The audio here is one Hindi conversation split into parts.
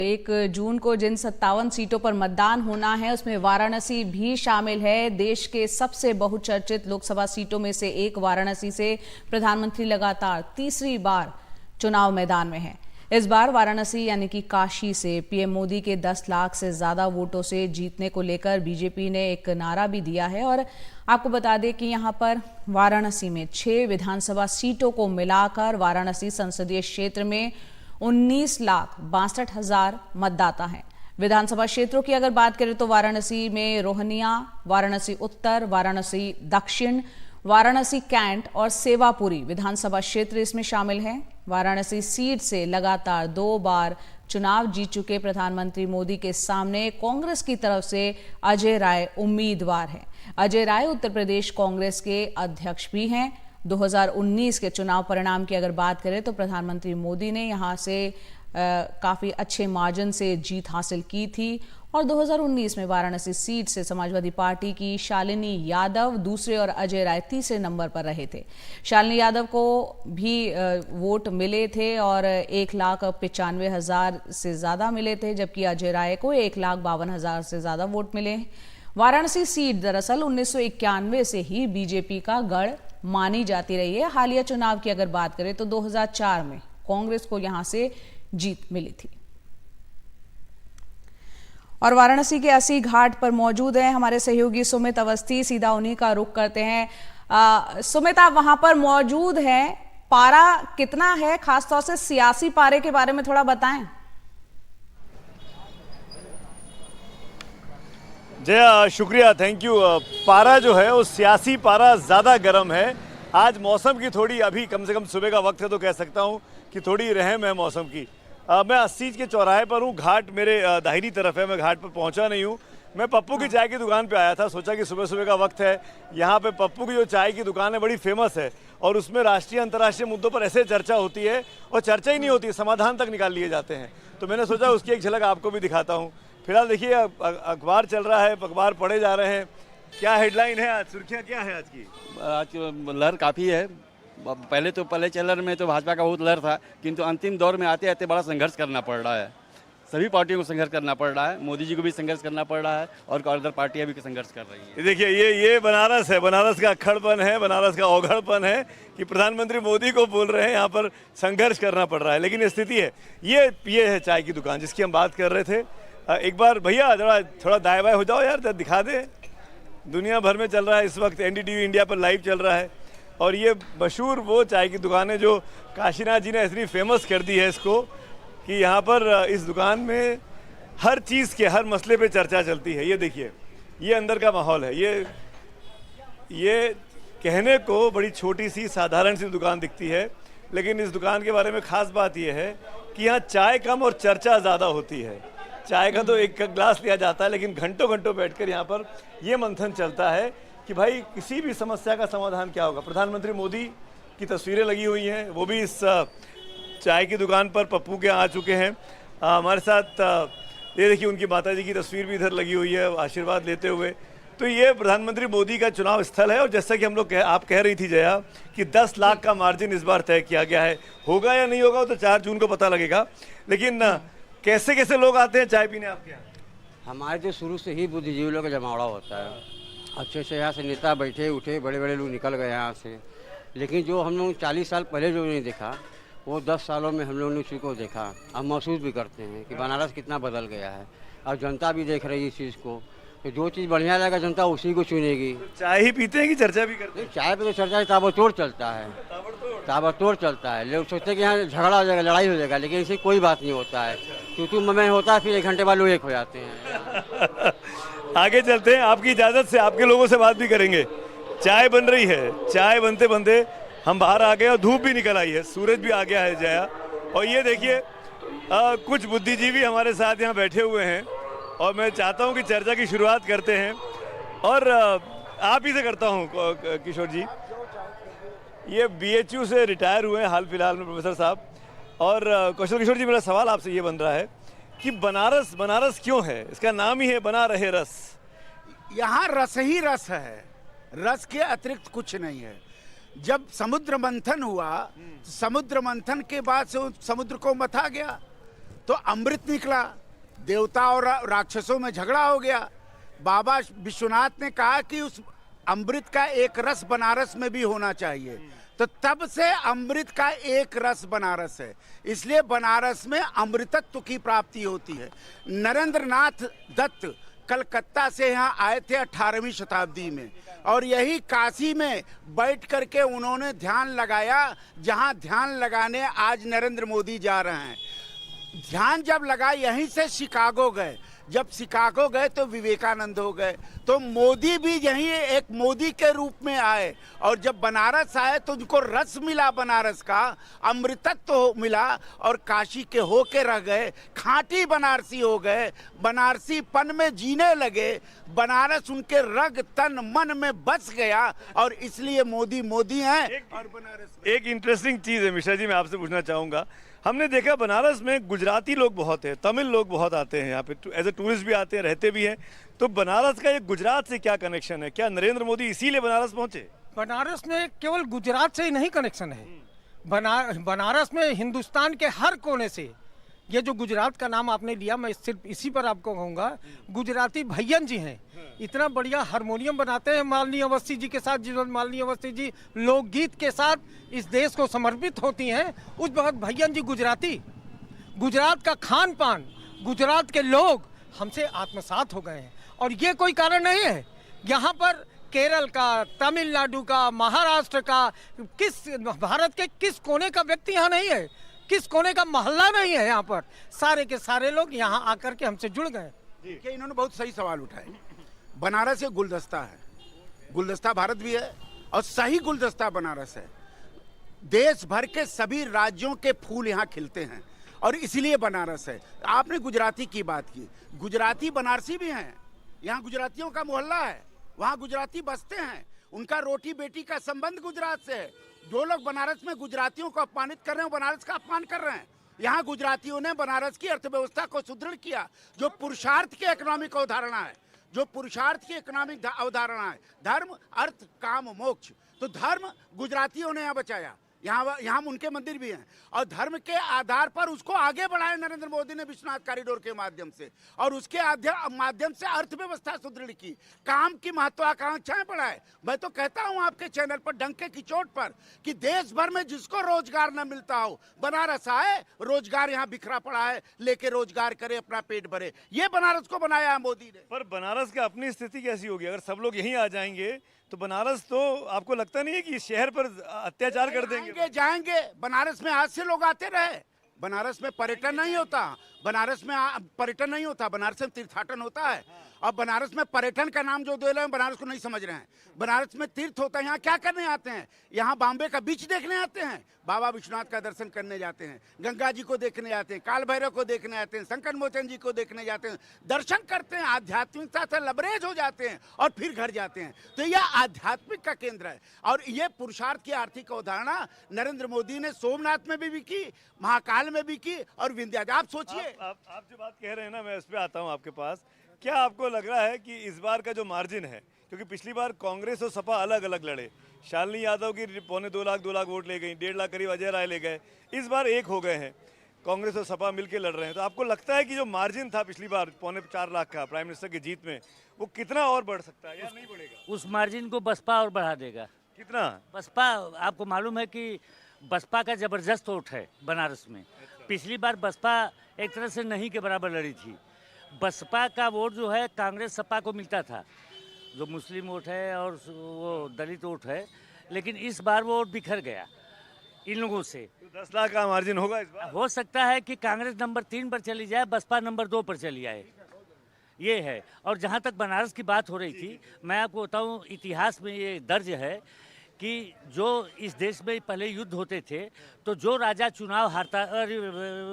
1 जून को जिन 57 सीटों पर मतदान होना है उसमें वाराणसी भी शामिल है। देश के सबसे बहुचर्चित लोकसभा सीटों में से एक वाराणसी से प्रधानमंत्री लगातार तीसरी बार चुनाव मैदान में है। इस बार वाराणसी यानी कि काशी से पीएम मोदी के 10 लाख से ज्यादा वोटों से जीतने को लेकर बीजेपी ने एक नारा भी दिया है। और आपको बता दें कि यहां पर वाराणसी में 6 विधानसभा सीटों को मिलाकर वाराणसी संसदीय क्षेत्र में 19,62,000 मतदाता हैं। विधानसभा क्षेत्रों की अगर बात करें तो वाराणसी में रोहनिया, वाराणसी उत्तर, वाराणसी दक्षिण, वाराणसी कैंट और सेवापुरी विधानसभा क्षेत्र इसमें शामिल हैं। वाराणसी सीट से लगातार 2 बार चुनाव जीत चुके प्रधानमंत्री मोदी के सामने कांग्रेस की तरफ से अजय राय उम्मीदवार हैं। अजय राय उत्तर प्रदेश कांग्रेस के अध्यक्ष भी हैं। 2019 के चुनाव परिणाम की अगर बात करें तो प्रधानमंत्री मोदी ने यहां से काफी अच्छे मार्जिन से जीत हासिल की थी और 2019 में वाराणसी सीट से समाजवादी पार्टी की शालिनी यादव दूसरे और अजय राय तीसरे नंबर पर रहे थे। शालिनी यादव को भी वोट मिले थे और 1,95,000 से ज्यादा मिले थे, जबकि अजय राय को 1,52,000 से ज्यादा वोट मिले। वाराणसी सीट दरअसल 1991 से ही बीजेपी का गढ़ मानी जाती रही है। हालिया चुनाव की अगर बात करें तो 2004 में कांग्रेस को यहां से जीत मिली थी। और वाराणसी के अस्सी घाट पर मौजूद हैं हमारे सहयोगी सुमित अवस्थी। सीधा उन्हीं का रुख करते हैं। सुमित, आप वहां पर मौजूद हैं, पारा कितना है? खासतौर से सियासी पारे के बारे में थोड़ा बताएं। जय शुक्रिया, थैंक यू। पारा जो है वो सियासी पारा ज़्यादा गर्म है। आज मौसम की थोड़ी, अभी कम से कम सुबह का वक्त है तो कह सकता हूँ कि थोड़ी रहम है मौसम की। मैं 80 के चौराहे पर हूँ, घाट मेरे दाहिनी तरफ है, मैं घाट पर पहुँचा नहीं हूँ। मैं पप्पू की चाय की दुकान पे आया था, सोचा कि सुबह सुबह का वक्त है। यहाँ पे पप्पू की जो चाय की दुकान है बड़ी फेमस है और उसमें राष्ट्रीय अंतर्राष्ट्रीय मुद्दों पर ऐसे चर्चा होती है और चर्चा ही नहीं होती, समाधान तक निकाल लिए जाते हैं। तो मैंने सोचा उसकी एक झलक आपको भी दिखाता हूँ। फिलहाल देखिए अखबार चल रहा है, अखबार पढ़े जा रहे हैं। क्या हेडलाइन है आज, सुर्खियाँ क्या है आज की? आज लहर काफ़ी है। पहले चलर में तो भाजपा का बहुत लहर था, किंतु अंतिम दौर में आते आते बड़ा संघर्ष करना पड़ रहा है। सभी पार्टियों को संघर्ष करना पड़ रहा है, मोदी जी को भी संघर्ष करना पड़ रहा है और अदर पार्टियां भी संघर्ष कर रही हैं। देखिए ये बनारस है, बनारस का अक्खड़पन है, बनारस का ओघड़पन है कि प्रधानमंत्री मोदी को बोल रहे हैं यहाँ पर संघर्ष करना पड़ रहा है। लेकिन स्थिति है ये है चाय की दुकान जिसकी हम बात कर रहे थे। एक बार भैया थोड़ा दाएं बाएं हो जाओ यार, दिखा दे। दुनिया भर में चल रहा है इस वक्त, एनडीटीवी इंडिया पर लाइव चल रहा है और ये मशहूर वो चाय की दुकान है जो काशीनाथ जी ने इतनी फेमस कर दी है इसको कि यहाँ पर इस दुकान में हर चीज़ के हर मसले पे चर्चा चलती है। ये देखिए, ये अंदर का माहौल है। ये कहने को बड़ी छोटी सी साधारण सी दुकान दिखती है, लेकिन इस दुकान के बारे में ख़ास बात यह है कि यहाँ चाय कम और चर्चा ज़्यादा होती है। चाय का तो एक गिलास लिया जाता है, लेकिन घंटों घंटों बैठकर यहाँ पर ये मंथन चलता है कि भाई किसी भी समस्या का समाधान क्या होगा। प्रधानमंत्री मोदी की तस्वीरें लगी हुई हैं, वो भी इस चाय की दुकान पर पप्पू के आ चुके हैं हमारे साथ। ये देखिए उनकी माताजी की तस्वीर भी इधर लगी हुई है आशीर्वाद लेते हुए। तो ये प्रधानमंत्री मोदी का चुनाव स्थल है और जैसा कि हम लोग आप कह रही थी जया कि 10 लाख का मार्जिन इस बार तय किया गया है। होगा या नहीं होगा तो 4 जून को पता लगेगा। लेकिन कैसे कैसे लोग आते हैं चाय पीने आपके यहाँ? हमारे तो शुरू से ही बुद्धिजीवियों का जमावड़ा होता है। अच्छे से यहाँ से नेता बैठे उठे, बड़े बड़े लोग निकल गए यहाँ से। लेकिन जो हम लोग 40 साल पहले जो नहीं देखा वो 10 सालों में हम लोगों ने उसी को देखा। अब महसूस भी करते हैं कि बनारस कितना बदल गया है और जनता भी देख रही है इस चीज़ को। तो जो चीज़ बढ़िया लगेगा जनता उसी को चुनेगी। चाय ही पीते हैं कि चर्चा भी करते हैं? चाय पे तो चर्चा ताबड़तोड़ चलता है, ताबड़तोड़ चलता है। लोग सोचते हैं कि यहाँ झगड़ा हो जाएगा, लड़ाई हो जाएगा, लेकिन ऐसी कोई बात नहीं होता है। तू में होता है, फिर 1 घंटे बाद लोग एक हो जाते हैं। आगे चलते हैं, आपकी इजाज़त से आपके लोगों से बात भी करेंगे। चाय बन रही है, चाय बनते बनते हम बाहर आ गए और धूप भी निकल आई है, सूरज भी आ गया है जया। और ये देखिए कुछ बुद्धिजीवी हमारे साथ यहाँ बैठे हुए हैं और मैं चाहता हूँ कि चर्चा की शुरुआत करते हैं। और आप ही से करता हूँ किशोर जी, ये BHU से रिटायर हुए हैं हाल फिलहाल में प्रोफेसर साहब। और किशोर जी, मेरा सवाल आपसे ये बन रहा है कि बनारस क्यों है? इसका नाम ही है बना रहे रस। यहाँ रस ही रस है, रस के अतिरिक्त कुछ नहीं है। जब समुद्र मंथन हुआ, समुद्र मंथन के बाद से समुद्र को मथा गया, तो अमृत निकला, देवता और राक्षसों में झगड़ा हो गया। बाबा विश्वनाथ ने कहा कि उस अमृत का एक रस बनारस में भी होना चाहिए, तो तब से अमृत का एक रस बनारस है। इसलिए बनारस में अमृतत्व की प्राप्ति होती है। नरेंद्र नाथ दत्त कलकत्ता से यहाँ आए थे 18वीं शताब्दी में, और यही काशी में बैठ करके उन्होंने ध्यान लगाया, जहाँ ध्यान लगाने आज नरेंद्र मोदी जा रहे हैं। ध्यान जब लगा यहीं से शिकागो गए, जब शिकागो गए तो विवेकानंद हो गए, तो मोदी भी यहीं एक मोदी के रूप में आए, और जब बनारस आए तो उनको रस मिला बनारस का, अमृतत्व मिला, और काशी के होके रह गए, खांटी बनारसी हो गए, बनारसीपन में जीने लगे, बनारस उनके रग तन मन में बस गया, और इसलिए मोदी मोदी हैं। और बनारस एक इंटरेस्टिंग चीज़ है मिश्रा जी, मैं आपसे पूछना चाहूँगा। हमने देखा बनारस में गुजराती लोग बहुत हैं, तमिल लोग बहुत आते हैं यहाँ पे, एज ए टूरिस्ट भी आते हैं, रहते भी हैं। तो बनारस का ये गुजरात से क्या कनेक्शन है? क्या नरेंद्र मोदी इसीलिए बनारस पहुंचे? बनारस में केवल गुजरात से ही नहीं कनेक्शन है, बनारस में हिंदुस्तान के हर कोने से। ये जो गुजरात का नाम आपने लिया, मैं सिर्फ इसी पर आपको कहूँगा, गुजराती भैयन जी हैं, इतना बढ़िया हारमोनियम बनाते हैं मालनी अवस्थी जी के साथ, जिन्होंने मालनी अवस्थी जी लोकगीत के साथ इस देश को समर्पित होती हैं। उस वक्त भैयन जी गुजराती, गुजरात का खान पान, गुजरात के लोग हमसे आत्मसात हो गए हैं। और ये कोई कारण नहीं है, यहाँ पर केरल का, तमिलनाडु का, महाराष्ट्र का, किस भारत के किस कोने का व्यक्ति यहाँ नहीं है, किस कोने का मोहल्ला नहीं है, यहाँ पर सारे के सारे लोग यहाँ आकर के हमसे जुड़ गए। देखिए, इन्होंने बहुत सही सवाल उठाए। बनारस एक गुलदस्ता है, गुलदस्ता भारत भी है, और सही गुलदस्ता बनारस है। देश भर के सभी राज्यों के फूल यहाँ खिलते हैं, और इसलिए बनारस है। आपने गुजराती की बात की, गुजराती बनारसी भी हैं, यहाँ गुजरातियों का मोहल्ला है, वहाँ गुजराती बसते हैं, उनका रोटी बेटी का संबंध गुजरात से है। जो लोग बनारस में गुजरातियों को अपमानित कर रहे हैं, बनारस का अपमान कर रहे हैं। यहाँ गुजरातियों ने बनारस की अर्थव्यवस्था को सुदृढ़ किया। जो पुरुषार्थ की इकोनॉमिक अवधारणा है, जो पुरुषार्थ की इकोनॉमिक अवधारणा है, धर्म अर्थ काम मोक्ष, तो धर्म गुजरातियों ने यहाँ बचाया। यहाँ उनके मंदिर भी हैं, और धर्म के आधार पर उसको आगे बढ़ाया नरेंद्र मोदी ने विश्वनाथ कॉरिडोर के माध्यम से, और उसके माध्यम से अर्थव्यवस्था सुदृढ़ की, काम की महत्वाकांक्षाएं बढ़ाए। मैं तो कहता हूं आपके चैनल पर डंके की चोट पर कि देश भर में जिसको रोजगार न मिलता हो, बनारस आए, रोजगार यहाँ बिखरा पड़ा है, लेके रोजगार करे, अपना पेट भरे। ये बनारस को बनाया है मोदी ने। पर बनारस की अपनी स्थिति कैसी होगी? अगर सब लोग यहीं आ जाएंगे तो बनारस, तो आपको लगता नहीं है कि शहर पर अत्याचार कर देंगे? जाएंगे। बनारस में आज से लोग आते रहे। बनारस में पर्यटन नहीं होता, बनारस में पर्यटन नहीं होता, बनारस में तीर्थाटन होता है। अब बनारस में पर्यटन का नाम जो दे रहे हैं, बनारस को नहीं समझ रहे हैं। बनारस में तीर्थ होता है, यहाँ क्या करने आते हैं? यहाँ बॉम्बे का बीच देखने आते हैं, बाबा विश्वनाथ का दर्शन करने जाते हैं, गंगा जी को देखने जाते हैं, काल भैरव को देखने आते हैं, संकट मोचन जी को देखने जाते हैं, दर्शन करते हैं, आध्यात्मिकता से लबरेज हो जाते हैं, और फिर घर जाते हैं। तो यह आध्यात्मिक का केंद्र है, और ये पुरुषार्थ की आर्थिक अवधारणा नरेंद्र मोदी ने सोमनाथ में भी की, महाकाल में भी की, और विंध्याचल। आप सोचिए, आप जो बात कह रहे हैं ना, मैं उस पर आता हूँ आपके पास। क्या आपको लग रहा है कि इस बार का जो मार्जिन है, क्योंकि पिछली बार कांग्रेस और सपा अलग अलग लड़े, शालिनी यादव की 2.25 लाख वोट ले गई, 1.5 लाख करीब अजय राय ले गए, इस बार एक हो गए हैं, कांग्रेस और सपा मिलकर लड़ रहे हैं। तो आपको लगता है कि जो मार्जिन था पिछली बार 4.25 लाख का प्राइम मिनिस्टर की जीत में, वो कितना और बढ़ सकता है या नहीं बढ़ेगा? उस मार्जिन को बसपा और बढ़ा देगा। कितना? बसपा, आपको मालूम है कि बसपा का जबरदस्त वोट है बनारस में। पिछली बार बसपा एक तरह से नहीं के बराबर लड़ी थी। बसपा का वोट जो है कांग्रेस सपा को मिलता था, जो मुस्लिम वोट है और वो दलित वोट है, लेकिन इस बार वो वोट बिखर गया इन लोगों से। तो 10 लाख का मार्जिन होगा इस बार? हो सकता है कि कांग्रेस नंबर 3 पर चली जाए, बसपा नंबर 2 पर चली जाए, ये है। और जहाँ तक बनारस की बात हो रही थी, मैं आपको बताऊँ, इतिहास में ये दर्ज है कि जो इस देश में पहले युद्ध होते थे, तो जो राजा चुनाव हारता,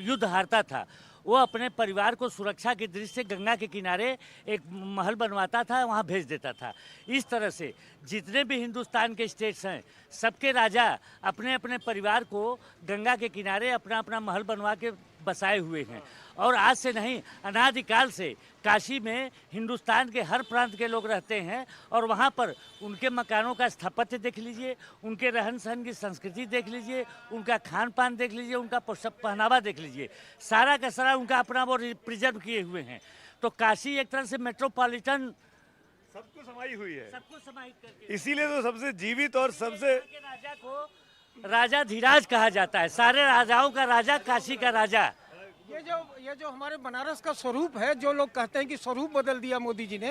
युद्ध हारता था, वो अपने परिवार को सुरक्षा की दृष्टि से गंगा के किनारे एक महल बनवाता था, वहाँ भेज देता था। इस तरह से जितने भी हिंदुस्तान के स्टेट्स हैं, सबके राजा अपने अपने परिवार को गंगा के किनारे अपना अपना महल बनवा के बसाए हुए हैं। और आज से नहीं, अनादिकाल से काशी में हिंदुस्तान के हर प्रांत के लोग रहते हैं और वहाँ पर उनके मकानों का स्थापत्य देख लीजिए, उनके रहन सहन की संस्कृति देख लीजिए, उनका खान पान देख लीजिए, उनका पहनावा देख लीजिए, सारा का सारा उनका अपना वो प्रिजर्व किए हुए हैं। तो काशी एक तरह से मेट्रोपॉलिटन सबको समाई हुई है, सबको समाहित करके, इसीलिए तो सबसे जीवित और सबसे के राजा को राजा धीराज कहा जाता है। सारे राजाओं का राजा, काशी का राजा। ये जो हमारे बनारस का स्वरूप है, जो लोग कहते हैं कि स्वरूप बदल दिया मोदी जी ने,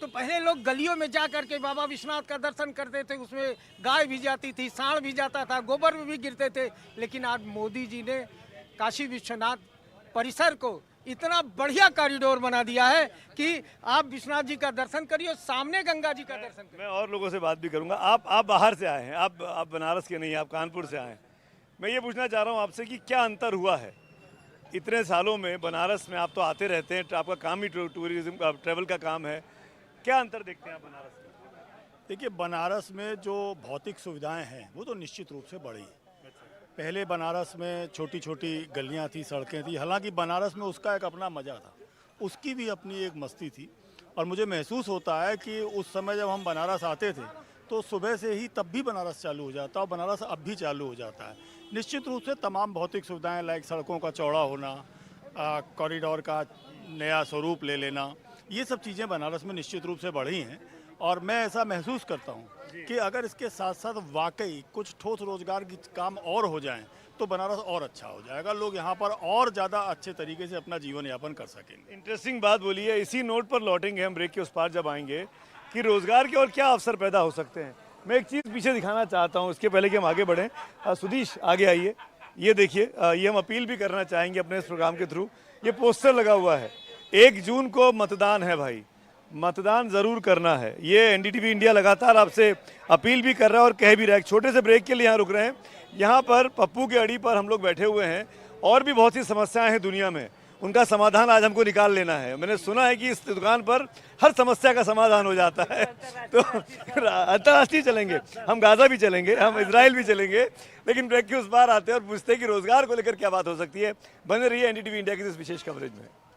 तो पहले लोग गलियों में जा करके बाबा विश्वनाथ का दर्शन करते थे, उसमें गाय भी जाती थी, सांड भी जाता था, गोबर में भी गिरते थे। लेकिन आज मोदी जी ने काशी विश्वनाथ परिसर को इतना बढ़िया कॉरिडोर बना दिया है कि आप विश्वनाथ जी का दर्शन करिए, सामने गंगा जी का दर्शन करिए। मैं और लोगों से बात भी करूंगा। आप बाहर से आए हैं, आप बनारस के नहीं, आप कानपुर से आए हैं। मैं ये पूछना चाह रहा हूँ आपसे कि क्या अंतर हुआ है इतने सालों में बनारस में? आप तो आते रहते हैं, आपका काम ही टूरिज्म का, ट्रैवल का काम है, क्या अंतर देखते हैं आप बनारस में? देखिए, बनारस में जो भौतिक सुविधाएं हैं वो तो निश्चित रूप से बढ़ी हैं। पहले बनारस में छोटी छोटी गलियां थी, सड़कें थी, हालांकि बनारस में उसका एक अपना मज़ा था, उसकी भी अपनी एक मस्ती थी। और मुझे महसूस होता है कि उस समय जब हम बनारस आते थे तो सुबह से ही तब भी बनारस चालू हो जाता, और बनारस अब भी चालू हो जाता है। निश्चित रूप से तमाम भौतिक सुविधाएं, लाइक सड़कों का चौड़ा होना, कॉरिडोर का नया स्वरूप ले लेना, ये सब चीज़ें बनारस में निश्चित रूप से बढ़ी हैं। और मैं ऐसा महसूस करता हूँ कि अगर इसके साथ साथ वाकई कुछ ठोस रोजगार की काम और हो जाएं तो बनारस और अच्छा हो जाएगा, लोग यहाँ पर और ज़्यादा अच्छे तरीके से अपना जीवन यापन कर सकेंगे। इंटरेस्टिंग बात बोली है। इसी नोट पर लौटेंगे हम ब्रेक के उस पार जब आएंगे कि रोजगार के और क्या अवसर पैदा हो सकते हैं। मैं एक चीज़ पीछे दिखाना चाहता हूँ, इसके पहले कि हम आगे बढ़ें। सुधीश आगे आइए, ये देखिए, ये हम अपील भी करना चाहेंगे अपने इस प्रोग्राम के थ्रू। ये पोस्टर लगा हुआ है, 1 जून को मतदान है भाई, मतदान ज़रूर करना है। ये एनडीटीवी इंडिया लगातार आपसे अपील भी कर रहा है और कह भी रहा है। एक छोटे से ब्रेक के लिए यहाँ रुक रहे हैं। यहाँ पर पप्पू के अड़ी पर हम लोग बैठे हुए हैं, और भी बहुत सी समस्याएं हैं दुनिया में, उनका समाधान आज हमको निकाल लेना है। मैंने सुना है कि इस दुकान पर हर समस्या का समाधान हो जाता है। तो अंतर्राष्ट्रीय चलेंगे, हम गाज़ा भी चलेंगे, हम इजराइल भी चलेंगे, लेकिन ब्रेक के उस बार आते हैं और पूछते हैं कि रोजगार को लेकर क्या बात हो सकती है। बने रहिए एनडीटीवी इंडिया की इस विशेष कवरेज में।